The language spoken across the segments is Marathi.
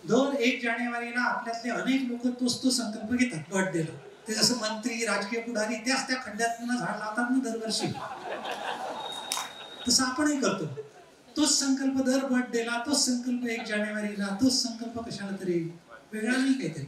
दर 1 जानेवारीला आपल्यातले अनेक लोक तोच तो संकल्प घेतात बर्थडेला. ते जसं मंत्री, राजकीय पुढारी त्याच त्या खड्ड्यात पुन्हा झाड लावतात ना दरवर्षी, तसं आपणही करतो. तोच संकल्प दर बर्थडेला, तोच संकल्प 1 जानेवारीला, तोच संकल्प कशाला तरी वेगळा नाही काहीतरी.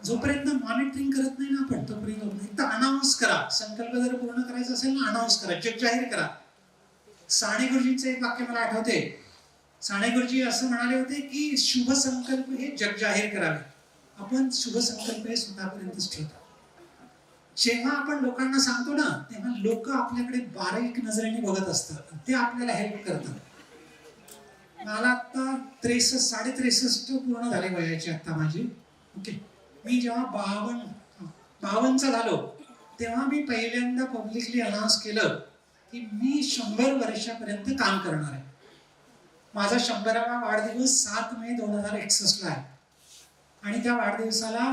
जोपर्यंत मॉनिटरिंग करत नाही ना आपण तोपर्यंत एकदा अनाऊन्स करा. संकल्प जर पूर्ण करायचा असेल ना, अनाऊन्स करा, जग जाहीर करा. साने गुरुजींचं एक वाक्य मला आठवते. साने गुरुजी असं म्हणाले होते की शुभ संकल्प हे जग जाहीर करावे, आपण शुभ संकल्प हे स्वतःपर्यंतच ठेवतो. जेव्हा आपण लोकांना सांगतो ना, तेव्हा लोक आपल्याकडे बारीक नजरेने बघत असतात, ते आपल्याला हेल्प करतात. मला आता 63 पूर्ण झाले वयाची आता माझी. ओके, मी जेव्हा 52चा झालो तेव्हा मी पहिल्यांदा पब्लिकली अनाऊन्स केलं की मी 100 वर्षापर्यंत काम करणार आहे. माझा 100वा वाढदिवस 7 मे 2061 आहे आणि त्या वाढदिवसाला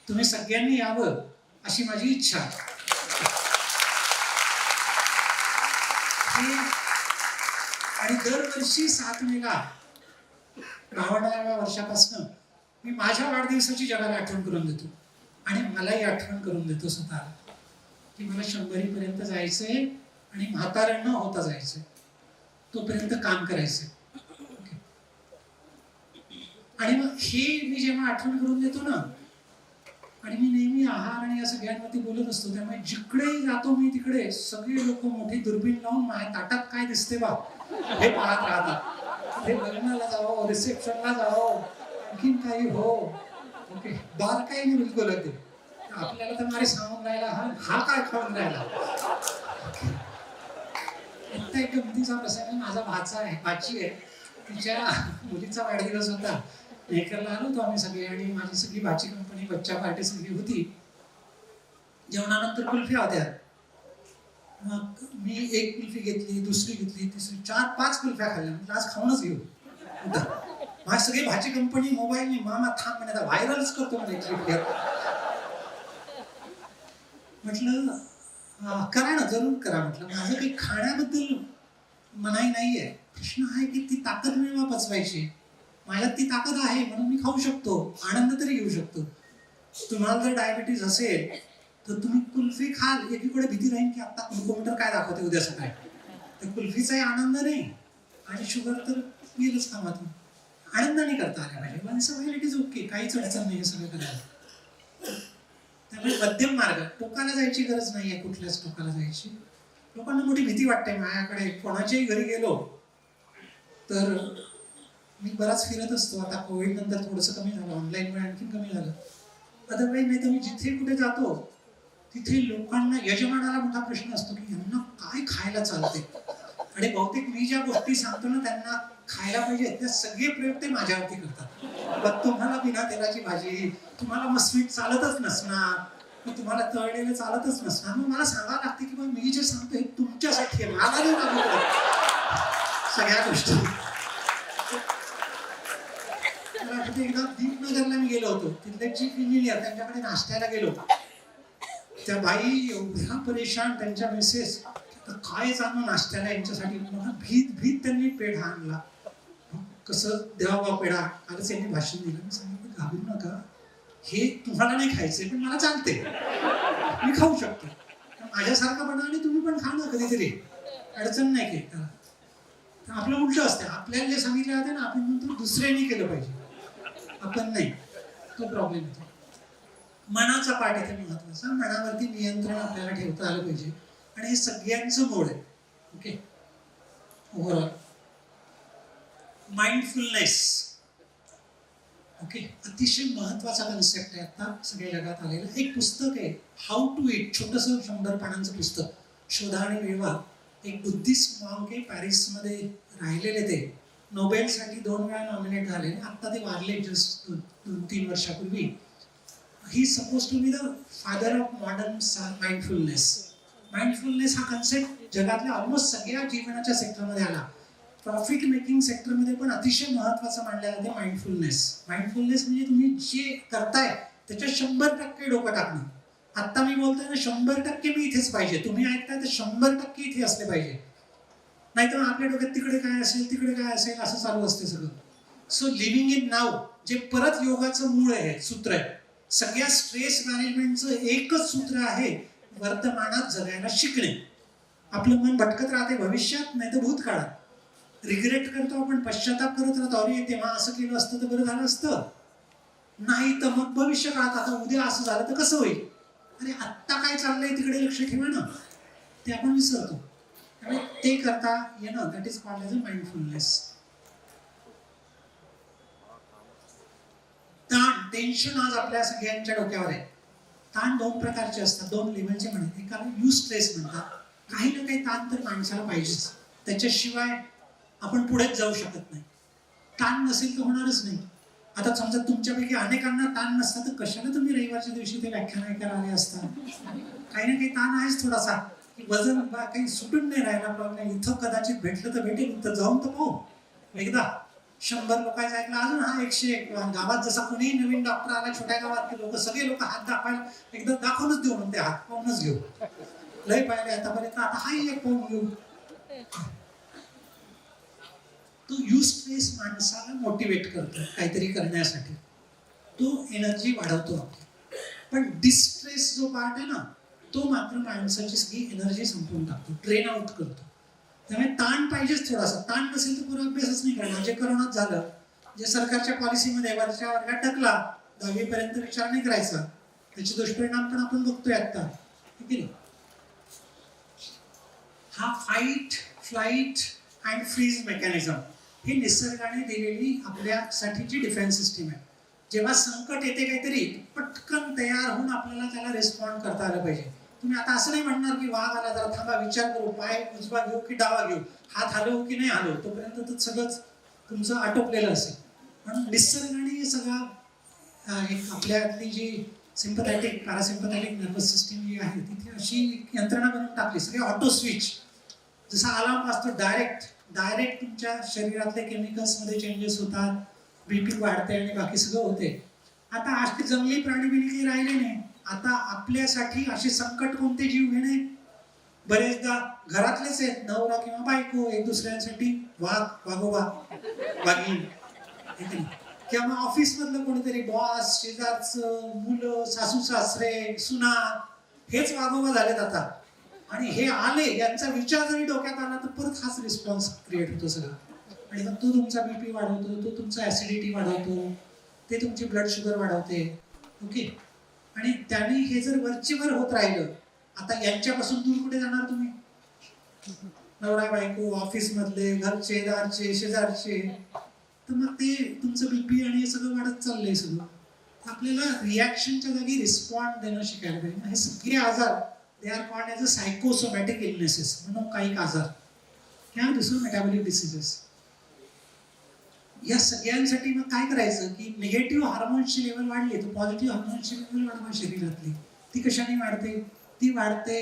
तुम्ही सगळ्यांनी यावं अशी माझी इच्छा आहे. आणि दरवर्षी 7 मेला 52व्या वर्षापासून मी माझ्या वाढदिवसाची जगाला आठवण करून देतो आणि मलाही आठवण करून देतो स्वतःला की मला 100 पर्यंत जायचंय आणि म्हातारं न होता जायचंय, तोपर्यंत काम करायचंय. आणि मग हे मी जेव्हा आठवण करून देतो ना, आणि मी नेहमी आहार आणि या सगळ्यांवरती बोलत असतो, त्यामुळे जिकडेही जातो मी तिकडे सगळे लोक मोठी दुर्बीण लावून माझ्या ताटात काय दिसते बा हे पाहत राहतात. हे लग्नाला जावं, रिसेप्शनला जावं, आणखीन काही हो. ओके, बार काही नाही बिलकुल अगदी. आपल्याला तर मारे सांगून राहिला, हा काय खाऊन राहिला. आता एक गमतीचा प्रसंग, माझा भाचा आहे, भाची आहे, तिच्या मुलीचा वाढदिवस होता. मेकरला आलो होतो आम्ही सगळे आणि माझी सगळी भाची कंपनी बच्चा पार्टी सगळी होती. जेवणानंतर कुल्फ्या होत्या. मग मी एक कुल्फी घेतली, दुसरी घेतली, तिसरी, 4-5 कुल्फ्या खाल्ल्या. म्हणजे आज खाऊनच घेऊ. माझी सगळी भाची कंपनी मोबाईलने मामा थांब म्हणे, व्हायरलच करतो म्हणे क्लिप घ्या. म्हटलं करा ना, जरूर करा. म्हटलं माझं काही खाण्याबद्दल मनाई नाहीये, प्रश्न आहे की ती ताकद मिळवा पचवायची. माझ्यात ती ताकद आहे म्हणून मी खाऊ शकतो, आनंद तरी घेऊ शकतो. तुम्हाला जर डायबिटीज असेल तर तुम्ही कुल्फी खाल, एकीकडे भीती राहील की आता ग्लुकोमीटर काय दाखवते उद्या सकाळी. तर कुल्फीचाही आनंद नाही आणि शुगर तर गेलंच कामातून. आनंदाने करता आल्या पाहिजे. वन सवाईल इट इज ओके, काहीच अडचण नाही हे सगळं करायला. त्यामुळे मध्यम मार्ग, टोकाला जायची गरज नाहीये, कुठल्याच टोकाला जायची. लोकांना मोठी भीती वाटते. माझ्याकडे कोणाच्याही घरी गेलो तर मी बराच फिरत असतो. आता कोविड नंतर थोडंसं कमी झालं, ऑनलाईनमुळे आणखी कमी झालं. अदरवाईज नाही तर मी जिथे कुठे जातो तिथे लोकांना, यजमानाला मोठा प्रश्न असतो की यांना काय खायला चालते. आणि बहुतेक मी ज्या गोष्टी सांगतो ना त्यांना खायला पाहिजे, त्या सगळे प्रयोग ते माझ्यावरती करतात. पण तुम्हाला बिना तेलाची भाजी, तुम्हाला मग स्वीट चालतच नसणार, मग तुम्हाला तळलेलं चालतच नसणार. मग मला सांगावं लागते की मी जे सांगतो हे तुमच्यासाठी आहे, मला नाही लागू सगळ्या गोष्टी. एकदा दीपनगरला मी गेलो होतो, तिथले चीफ इंजिनियर त्यांच्याकडे नाश्त्याला गेलो. त्या बाई एवढ्या परेशान, त्यांच्या मिसेस, काय सांगू नाश्त्याला यांच्यासाठी. भीत त्यांनी पेढा आणला. कसं द्यावा बा पेढा, कालच यांनी भाषण दिलं. मी सांगितलं घाबरू नका, हे तुम्हाला नाही खायचंय पण मला चालते, मी खाऊ शकतो. माझ्यासारखं बना आणि तुम्ही पण खा ना कधीतरी, अडचण नाही काही त्याला. आपलं उलट असतं, आपल्याला जे सांगितलं जाते ना आपण म्हणतो दुसऱ्यांनी केलं पाहिजे, आपण नाही. तो प्रॉब्लेम येतो. मनाचा पाठ इथे महत्वाचा. मनावरती नियंत्रण आपल्याला ठेवता आलं पाहिजे आणि हे सगळ्यांचं मोड आहे. ओके, ओव्हरऑल माइंडफुलनेस, ओके, अतिशय महत्वाचा कन्सेप्ट आहे आता सगळ्या जगात आलेला. एक पुस्तक आहे हाऊ टू इट, छोटंसं 100 पानांचं पुस्तक, शोधा आणि मिळवा. एक बुद्धिस्ट मॉन्क आहे, पॅरिसमध्ये राहिलेले, ते नोबेलसाठी 2 वेळा नॉमिनेट झाले. आता ते वारले जस्ट 2-3 वर्षापूर्वी. He suppose to be the father of modern mindfulness. Mindfulness हा कन्सेप्ट जगातल्या ऑलमोस्ट सगळ्या जीवनाच्या सेक्टरमध्ये आला. प्रॉफिट मेकिंग सेक्टरमध्ये पण अतिशय महत्वाचं मानलं जाते माइंडफुलनेस. माइंडफुलनेस म्हणजे तुम्ही जे करताय त्याच्यात 100% डोकं टाकणं. आता मी बोलतोय ना, 100% मी इथेच पाहिजे, तुम्ही ऐकताय तर 100% इथे असले पाहिजे. नाहीतर आपल्या डोक्यात तिकडे काय असेल, तिकडे काय असेल, असं चालू असते सगळं. सो लिव्हिंग इन नाव जे परत योगाचं मूळ आहे, सूत्र आहे. सगळ्या स्ट्रेस मॅनेजमेंटचं एकच सूत्र आहे, वर्तमानात जगायला शिकणे. आपलं मन भटकत राहते भविष्यात नाही तर भूतकाळात. रिग्रेट करतो आपण, पश्चाताप करत राहतो, अरे तेव्हा असं केलं असतं तर बरं झालं असतं. नाही तर मग भविष्य काळात आता उद्या असं झालं तर कसं होईल. अरे आत्ता काय चाललंय तिकडे लक्ष ठेवा ना, ते आपण विसरतो. त्यामुळे ते करता येणं, that is called as a mindfulness. ताण, टेन्शन आज आपल्या सगळ्यांच्या डोक्यावर आहे. ताण दोन प्रकारचे असतात, दोन लेवलचे म्हणतात. एकाला युस्ट्रेस म्हणतात. काही ना काही ताण तर माणसाला पाहिजेच, त्याच्याशिवाय आपण पुढेच जाऊ शकत नाही. ताण नसेल तर होणारच नाही. आता समजा तुमच्यापैकी अनेकांना ताण नसता तर कशाला तुम्ही रविवारच्या दिवशी ते व्याख्यान ऐकायला आले असता. काही ना काही ताण आहेच थोडासा, की वजन काही सुटून नाही राहायला प्रॉब्लेम. इथं कदाचित भेटलं तर भेटेल, इथं जाऊन तर पाहू एकदा. 100 लोकांचं ऐकलं, अजून हा 101. गावात जसा कोणी नवीन डॉक्टर आला छोट्या गावात, लोक सगळे लोक हात दाखवायला एकदा दाखवूनच देऊ म्हणते, हात पाहूनच घेऊ. लय पाहिले आतापर्यंत, आता हाही एक पाहून घेऊ. तो युस्ट्रेस माणसाला मोटिवेट करतो काहीतरी करण्यासाठी, तो एनर्जी वाढवतो आपली. पण डिस्ट्रेस जो पार्ट आहे ना, तो मात्र माणसाची सगळी एनर्जी संपवून टाकतो, ड्रेन आउट करतो. त्यामुळे ताण पाहिजेच थोडासा. ताण नसेल तर पुरा अभ्यासच नाही करणार. जे करोनात झालं, जे सरकारच्या पॉलिसीमध्ये वरच्या वर्गात टाकला, 10वी पर्यंत विचार नाही करायचा, त्याचे दुष्परिणाम पण आपण बघतोय आता. हा fight, flight and freeze mechanism ही निसर्गाने दिलेली आपल्यासाठीची डिफेन्स सिस्टीम आहे. जेव्हा संकट येते काहीतरी, पटकन तयार होऊन आपल्याला त्याला रिस्पॉन्ड करता आलं पाहिजे. तुम्ही आता असं नाही म्हणणार की वाघ आला जरा थांबा विचार करू, पाय उजवा घेऊ की डावा घेऊ, हात हलवू की नाही हलवू, तोपर्यंत तर सगळंच तुमचं आटोपलेलं असेल. म्हणून निसर्गाने सगळा एक आपल्यातली जी सिम्पथॅटिक पॅरासिम्पथॅटिक नर्वस सिस्टीम जी आहे तिथे अशी यंत्रणा बनवून टाकली. सगळे ऑटो स्विच, जसा अलार्म असतो डायरेक्ट तुमच्या शरीरातले केमिकल्समध्ये चेंजेस होतात, बीपी वाढते आणि बाकी सगळं होते. आता असे जंगली प्राणी बिणी काही राहिले नाही. आता आपल्यासाठी असे संकट कोणते जीव घेणे, बरेचदा घरातलेच आहेत, नवरा किंवा बायको एक दुसऱ्यांसाठी वाघोबा वाघीण, किंवा मग ऑफिस मधलं कोणीतरी बॉस, शेजारचं, मुलं, सासू सासरे, सुना, हेच वाघोबा झालेत आता. आणि हे आले, यांचा विचार जरी डोक्यात आला तर परत हाच रिस्पॉन्स क्रिएट होतो सगळं. आणि मग तो तुमचा बीपी वाढवतो, तो तुमचा ऍसिडिटी वाढवतो, ते तुमची ब्लड शुगर वाढवते. ओके. आणि त्याने हे जर वरचेवर होत राहिलं, आता यांच्यापासून दूर कुठे जाणार तुम्ही? नवरा बायको, ऑफिस मधले, घरचे, दारचे, शेजारचे, तर मग ते तुमचं बीपी आणि हे सगळं वाढत चाललंय सगळं. आपल्याला रिॲक्शनच्या जागी रिस्पॉन्ड देणं शिकायला पाहिजे. हे सगळे आजार they are called as a psychosomatic illnesses, म्हणून काही आजार किंवा दुसरं मेटाबॉलिक डिसीजेस. या सगळ्यांसाठी मग काय करायचं की निगेटिव्ह हार्मोन्सची लेवल वाढली तर पॉझिटिव्ह हार्मोन्सची लेवल वाढवा शरीरातली. ती कशाने वाढते? ती वाढते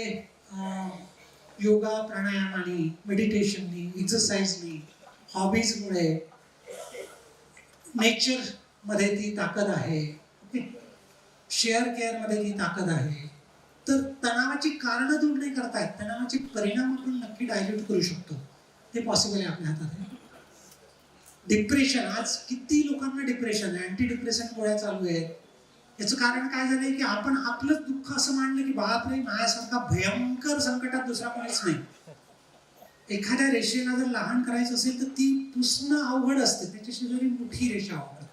योगा, प्राणायामाने, मेडिटेशननी, एक्सरसाइजनी, हॉबीजमुळे. नेचर मध्ये ती ताकद आहे, शेअर केअर मध्ये ती ताकद आहे. तर तणावाची कारणं दूर नाही करतायत, तणावाचे परिणाम आपण नक्की डायल्यूट करू शकतो. ते पॉसिबल आहे आपल्या हातात आहे. डिप्रेशन, आज किती लोकांना डिप्रेशन आहे, अँटी डिप्रेशन गोळ्या चालू आहेत. याचं कारण काय झालंय की आपण आपलंच दुःख असं मांडलं की बापरे, माझ्यासारखा भयंकर संकटात दुसरा कोणीच नाही. एखाद्या रेषेला जर लहान करायचं असेल तर ती पुसणं अवघड असते, त्याच्याशी जरी मोठी रेषा आवडत.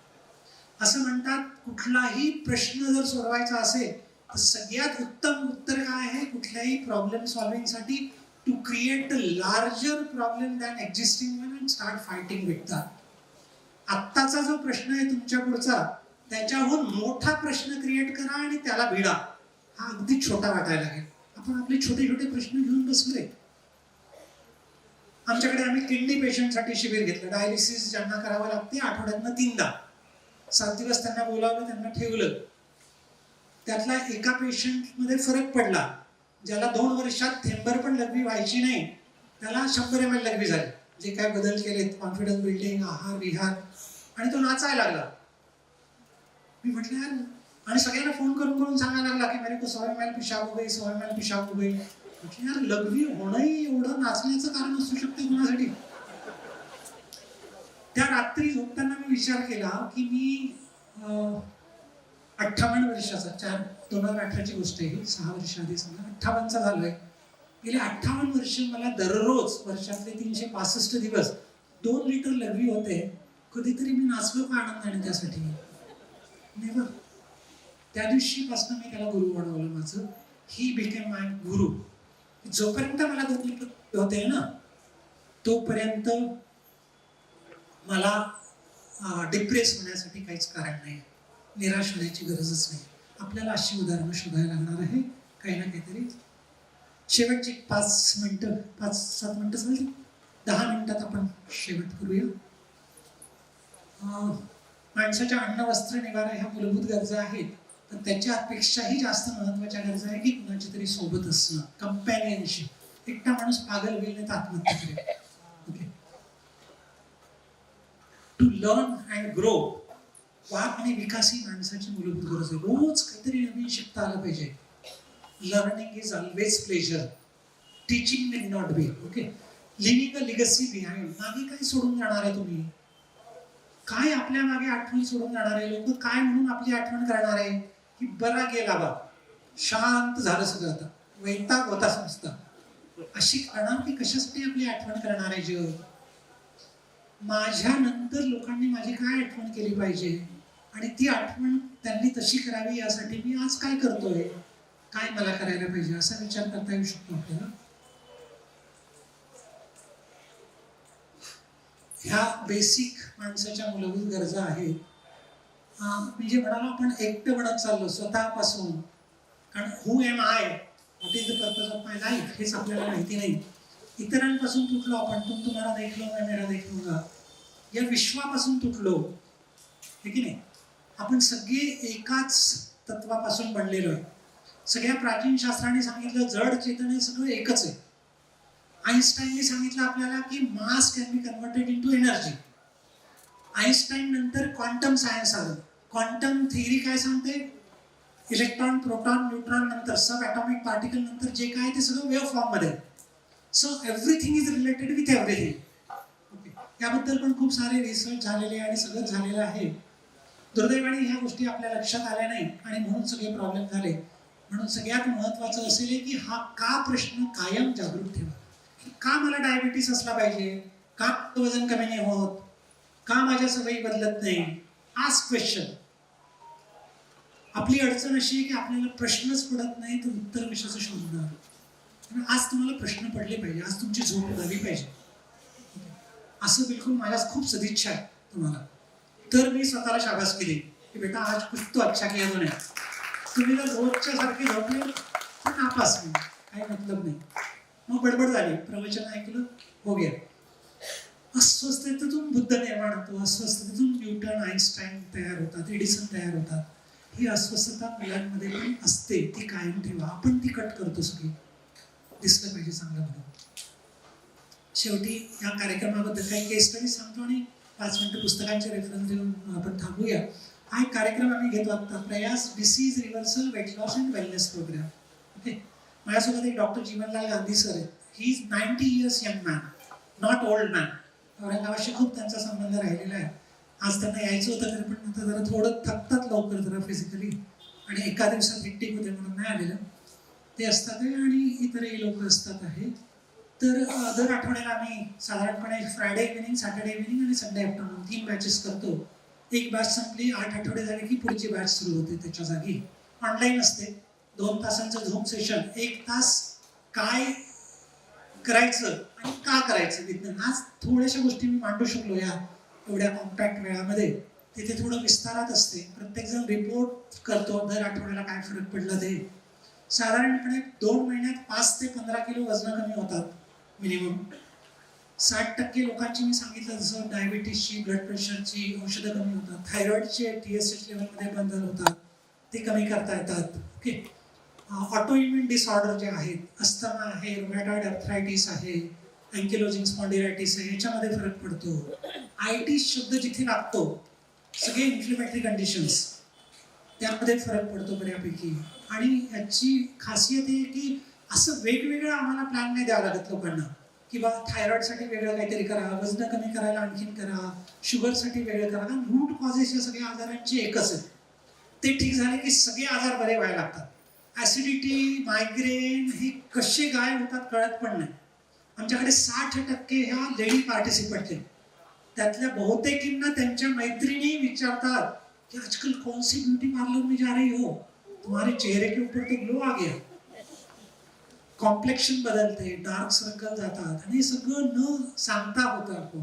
असं म्हणतात कुठलाही प्रश्न जर सोडवायचा असेल तर सगळ्यात उत्तम उत्तर काय आहे कुठल्याही प्रॉब्लेम सॉल्व्हिंग साठी? To create a larger problem than existing one and start fighting with that. आत्ताचा जो प्रश्न आहे तुमच्या पुढचा, त्याच्याहून मोठा प्रश्न क्रिएट करा आणि त्याला भिडा. हा अगदी छोटा वाटायला लागेल. आपण आपले छोटे छोटे प्रश्न घेऊन बसलोय. आमच्याकडे आम्ही किडनी पेशंटसाठी शिबिर घेतलं. डायलिसिस ज्यांना करावं लागते आठवड्यातनं 3दा, 7 दिवस त्यांना बोलावलं, त्यांना ठेवलं. त्यातला एका पेशंटमध्ये फरक पडला. ज्याला 2 वर्षात थेंबर पण लघवी व्हायची नाही, त्याला 100 ml लघवी झाली. जे काय बदल केलेत, कॉन्फिडन्स बिल्डिंग, आहार विहार, आणि तो नाचायला लागला. मी म्हटलं यार, आणि सगळ्यांना फोन करून सांगायला लागला की मेरे को 100 ml पेशाब हो गई, 100 ml पेशाब हो गई. म्हटलं यार, लघवी होणंही एवढं नाचण्याचं कारण असू शकते कुणासाठी? त्या रात्री झोपताना मी विचार केला की मी 58 वर्षाचा, 2018ची गोष्ट आहे, 6 वर्ष आधी समजा 58चा झालोय. गेले 58 वर्ष मला दररोज वर्षातले 365 दिवस 2 लिटर लघवी होते. कधीतरी मी नाचलो का आनंदाने त्यासाठी? नेव्हर. त्या दिवशीपासून मी त्याला गुरु बनवलं माझं. ही बिकेम माय गुरु. जोपर्यंत मला 2 लिटर होते ना, तोपर्यंत मला डिप्रेस होण्यासाठी काहीच कारण नाही, निराश होण्याची गरजच नाही. आपल्याला अशी उदाहरणं शोधायला लागणार आहे काही ना काहीतरी. शेवटची 5-7 मिनिटं झाली, 10 मिनिटात आपण शेवट करूया. माणसाच्या अन्न, वस्त्र, निवारा ह्या मूलभूत गरजा आहेत, पण त्याच्यापेक्षाही जास्त महत्वाच्या गरजा आहे की कुणाची तरी सोबत असणं, कंपॅनियनशिप. एकटा माणूस पागल होईल नाही तर आत्महत्या करेल. Okay. To learn and grow, वाढ आणि विकास ही माणसाची मूलभूत गरज आहे. रोज काहीतरी नवीन शिकता आलं पाहिजे. Learning is always pleasure, teaching will not be. Okay. Living a legacy behind. मागे काय सोडून जाणार आहे तुम्ही? काय आपल्या मागे आठवण सोडून जाणार आहे? लोक काय म्हणून आपली आठवण करणार आहे की बरा गेला बा, शांत झालं सगळं, आता वैताग होता संस्था, अशी करणार की कशासाठी आपली आठवण करणार आहे जग? माझ्या नंतर लोकांनी माझी काय आठवण केली पाहिजे आणि ती आठवण त्यांनी तशी करावी यासाठी मी आज काय करतोय, काय मला करायला पाहिजे, असा विचार करता येऊ शकतो आपल्याला. ह्या बेसिक माणसाच्या मूलभूत गरजा आहेत. म्हणजे म्हणाला आपण एकटं बनत चाललो स्वतःपासून. कारण who am I, what is the purpose of my life, हेच आपल्याला माहिती नाही. इतरांपासून तुटलो आपण, तुम तुम्हाला देखलो मैं मेरा देखूंगा, या विश्वापासून तुटलो, हे की नाही. आपण सगळे एकाच तत्वापासून बनलेलो आहे. सगळ्या प्राचीन शास्त्रांनी सांगितलं जड चेतन हे सगळं एकच आहे. आईन्स्टाईनने सांगितलं आपल्याला की mass can be converted into energy. Einstein नंतर क्वांटम सायन्स आलं. क्वांटम थिअरी काय सांगते? इलेक्ट्रॉन, प्रोटॉन, न्यूट्रॉन नंतर सब ॲटॉमिक पार्टिकल नंतर जे काय ते सगळं वेव्ह फॉर्म मध्ये. So everything is related with everything. Okay. याबद्दल पण खूप सारे रिसर्च झालेले आणि सगळं झालेलं आहे. दुर्दैवाने ह्या गोष्टी आपल्या लक्षात आल्या नाही आणि म्हणून सगळे प्रॉब्लेम झाले. म्हणून सगळ्यात महत्वाचं असेल की हा का प्रश्न कायम जागृत ठेवा. का मला डायबिटीस असला पाहिजे? का वजन कमी नाही होत? का माझ्या सवयी बदलत नाही? Ask question. आपली अडचण अशी आहे की आपल्याला प्रश्नच पडत नाही तर उत्तर कशाचं शोधणार. आज तुम्हाला प्रश्न पडले पाहिजे, आज तुमची झोप झाली पाहिजे, असं बिलकुल माझ्या खूप सदिच्छा आहे तुम्हाला. तर मी स्वतःला शाबास केली की बेटा आज कुछ तो अच्छा किया तूने. तुम्ही जर रोजच्या सारखे झोपले तर नापास नाही, काही मतलब नाही. मग बडबड झाली, प्रवचन ऐकलं, हो गया. अस्वस्थतेतून बुद्ध निर्माण होतो, अस्वस्थतेतून न्यूटन, आईन्स्टाईन तयार होतात, एडिसन तयार होतात. ही अस्वस्थता मुलांमध्ये पण असते, ती कायम ठेवा. आपण ती कट करतो सगळी. दिसलं पाहिजे चांगलं म्हणून. शेवटी या कार्यक्रमाबद्दल काही केस स्टडी सांगतो आणि 5 मिनिटं पुस्तकांचे रेफरन्स देऊन आपण थांबूया. हा एक कार्यक्रम आम्ही घेतो आता, Prayas disease reversal weight loss and wellness program. Okay. माझ्यासोबत एक डॉक्टर जीवनलाल गांधी सर आहेत. He is 90 years young man, not old man. औरंगाबादशी खूप त्यांचा संबंध राहिलेला आहे. आज त्यांना यायचं होतं तरी पण आता जरा थोडं थकतात लवकर जरा फिजिकली आणि एका दिवसात हेक्टिक होते म्हणून नाही आलेलं. ते असतात आहे आणि इतरही लोक असतात आहे. तर दर आठवड्याला आम्ही साधारणपणे फ्रायडे इव्हिनिंग, सॅटर्डे इव्हिनिंग आणि संडे आफ्टरनून 3 बॅचेस करतो. एक बॅच संपली, 8 आठवडे झाले की पुढची बॅच सुरू होते. त्याच्या जागी ऑनलाईन असते. 2 तासांचं झूम सेशन, 1 तास काय करायचं आणि का करायचं विज्ञान. आज थोड्याशा गोष्टी मी मांडू शकलो या एवढ्या कॉम्पॅक्ट वेळामध्ये. तिथे थोडं विस्तारात असते. प्रत्येकजण रिपोर्ट करतो दर आठवड्याला काय फरक पडला ते. साधारणपणे 2 महिन्यात 5 ते 15 किलो वजन कमी होतात मिनिमम. 60% लोकांची मी सांगितलं जसं डायबिटीसची, ब्लड प्रेशरची औषधं कमी होतात, थायरॉइडचे TSH लेवलमध्ये बदल होतात, ते कमी करता येतात. ओके. ऑटो इम्युन डिसऑर्डर जे आहेत, अस्थमा आहे, रुमॅटॉइड आर्थरायटिस आहे, अँकिलोजिंग स्पॉन्डिलायटिस आहे, याच्यामध्ये फरक पडतो. आयटिस शब्द जिथे लागतो, सगळे इन्फ्लेमेटरी कंडिशन्स, त्यामध्ये फरक पडतो बऱ्यापैकी. आणि याची खासियत आहे की असं वेगवेगळं आम्हाला प्लॅन नाही द्यावं लागत लोकांना. किंवा थायरॉइडसाठी वेगळं काहीतरी करा, वजन कमी करायला आणखीन करा, शुगरसाठी वेगळं करा. कारण रूट कॉजेस या सगळ्या आजारांचे एकच आहेत. ते ठीक झाले की सगळे आजार बरे व्हायला लागतात. ऍसिडिटी, मायग्रेन हे कसे गायब होतात कळत पण नाही. आमच्याकडे 60% ह्या लेडी पार्टिसिपंट आहेत. त्यातल्या बहुतेकींना त्यांच्या मैत्रिणी विचारतात कि आजकल कौन सी ब्यूटी पार्लर में जा रही हो, तुम्हारे चेहरे के ऊपर तो ग्लो आ गया. कॉम्प्लेक्शन बदलते, डार्क सर्कल जातात आणि हे सगळं न सांगता होतं. आपण